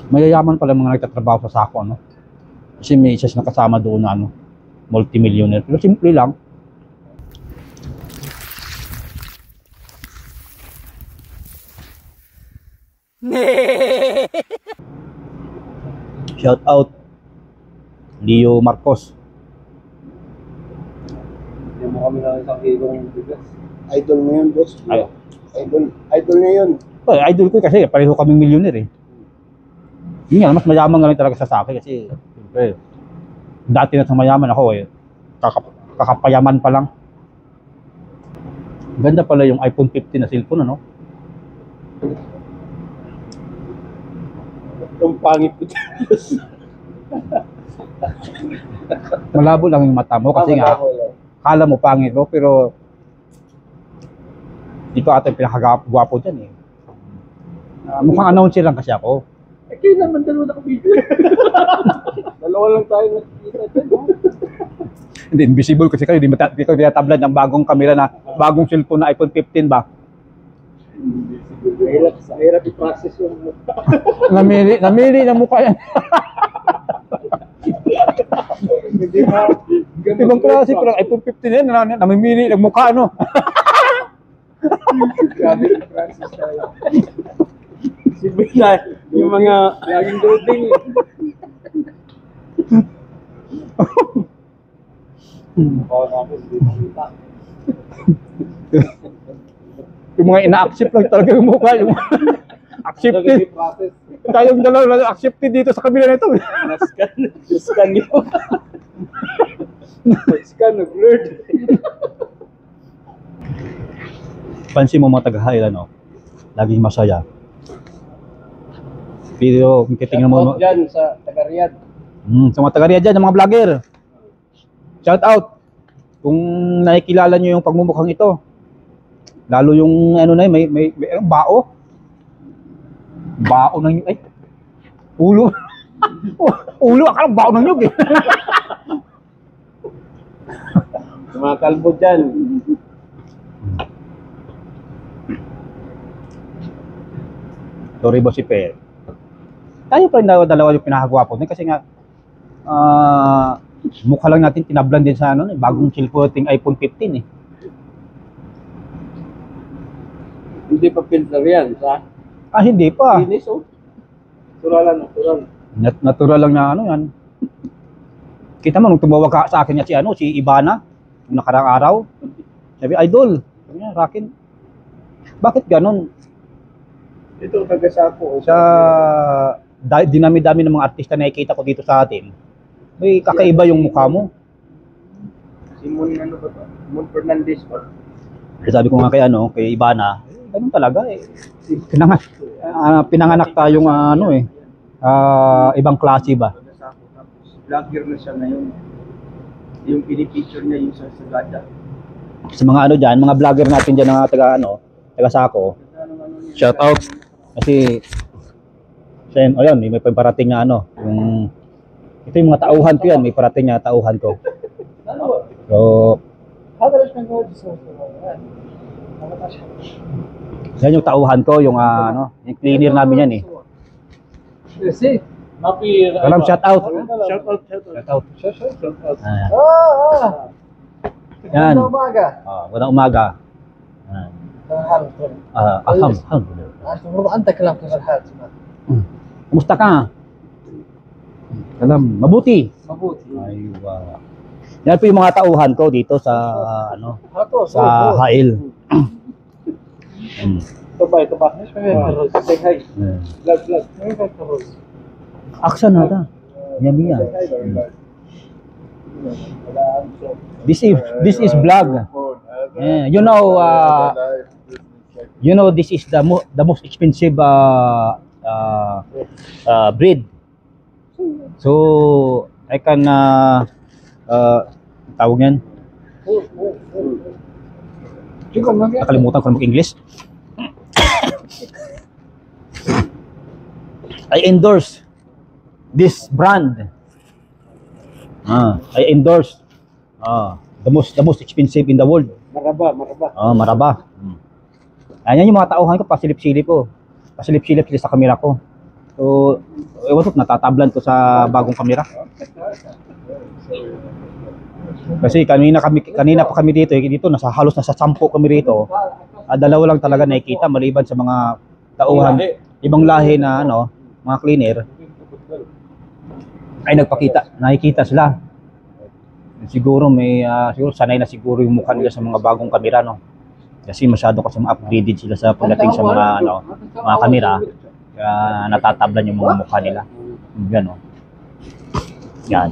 Mayayaman pala mga nagtatrabaho sa sako, no? Kasi may isa na kasama doon na ano, multimillionaire. Pero simple lang. Shout out Leo Marcos. Hindi mo kami lang isang kilong bigas. Idol mo yun, boss. Ay, Idol niya yun. idol ko kasi pareho kaming millionaire eh. Yun nga, mas mayaman nga rin talaga sa akin kasi siyempre, dati na sa mayaman ako eh. Kakapayaman pa lang. Ganda pala yung iPhone 15 na cellphone, ano? Yung pangit ko. Malabo lang yung mata mo kasi nga, kala mo pangit mo, pero dito ata yung pinakagwapo dyan eh. Mukhang announcer lang kasi ako. Eh, kayo naman dalawa nakabidyo. Dalawa lang tayo nakikita dyan, no? Hindi, invisible kasi kayo. Di ko tinatablad ng bagong camera na, bagong cellphone na iPhone 15 ba? Mahirap i-process yung mukha. namili ng mukha yan. Hindi ba? Ibang klase parang iPhone 15 yan, namimili ng mukha, ano? Grabe i-process tayo. Sibig na, yung mga laging loading eh. Oo namin, hindi makita. Yung mga ina-accept lang talaga yung mukha. Yung accepted. Tayong dalawa lang accepted dito sa kabila nito. Na-scan yun. Scan, nag-blurred. Pansin mo mga taga-Highland, no? Laging masaya. Pero kung titingnan mo dyan sa taga-Riyadh. sa mga taga-Riyadh dyan, mga vlogger. Shout out. Kung nakikilala nyo yung pagmumukhang ito. Lalo yung ano na yun, may bao. Bao ng ay. Ulo. Ulo akala bao ng nyug eh. Mga kalbo dyan. Sorry boss si Per. Tayo pa rin dalawa yung pinakagwapo din kasi nga mukha lang natin tinablan din sa ano, bagong cellphone iPhone 15 eh. Hindi pa filter yan, sa? Hindi pa. Linis, oh. Natural, natural. Natural lang na ano yan. Kita mo nung tumawag ka sa akin niya si Ibana nung nakarang araw. Sabi, idol. Sabi niya, Rakin. Bakit ganon? Ito taga-Sako. Sa dinami-dami ng mga artista na nakikita ko dito sa atin, may kakaiba yung mukha mo. Simon ano ba ito? Simon Fernandez pa. Sabi ko nga kay Ibana, ganun talaga eh. Pinanganak tayong ibang klase ba? Vlogger na siya ngayon. Yung pinipicture niya yung sa Sagada. Sa mga ano dyan, mga vlogger natin dyan na taga Sako, shout out. Kasi, ayun, may parating na ito yung mga tauhan ko yan, may parating na tauhan ko. So, yan yung tauhan ko, yung cleaner namin yan eh. Walang shout out. Shout out. Yan. Magandang umaga. Magandang umaga. Alhamdulillah. أنت كلام في الحال. Kumusta ka? Mabuti. Mabuti. Aywa. Yan po yung mga tauhan ko dito sa sa Hail. Ito ba? Say hi. Vlog. Aksan na ta. Yamiya. This is vlog. Yeah, you know this is the most expensive breed. So I can tawag yan. Nakalimutan ko na mag-English. I endorse this brand. I endorse the most expensive in the world. Maraba. Maraba. Ayan yung mga tauhan ko, pasilip-silip ko. pasilip-silip sila sa camera ko. So, ewan ko, natatablan to sa bagong camera. Kasi kanina pa kami dito, nasa halos nasa 10 kami rito. Dalawa lang talaga nakikita maliban sa mga tauhan, ibang lahi na ano, mga cleaner ay nakikita sila. Siguro siguro sanay na siguro yung mukha nila sa mga bagong kamera, no. Kasi masyado kasi ma-upgraded sila sa pagdating sa mga mga kamera. Kaya natatablan yung mga mukha nila. Yan, no. Yan.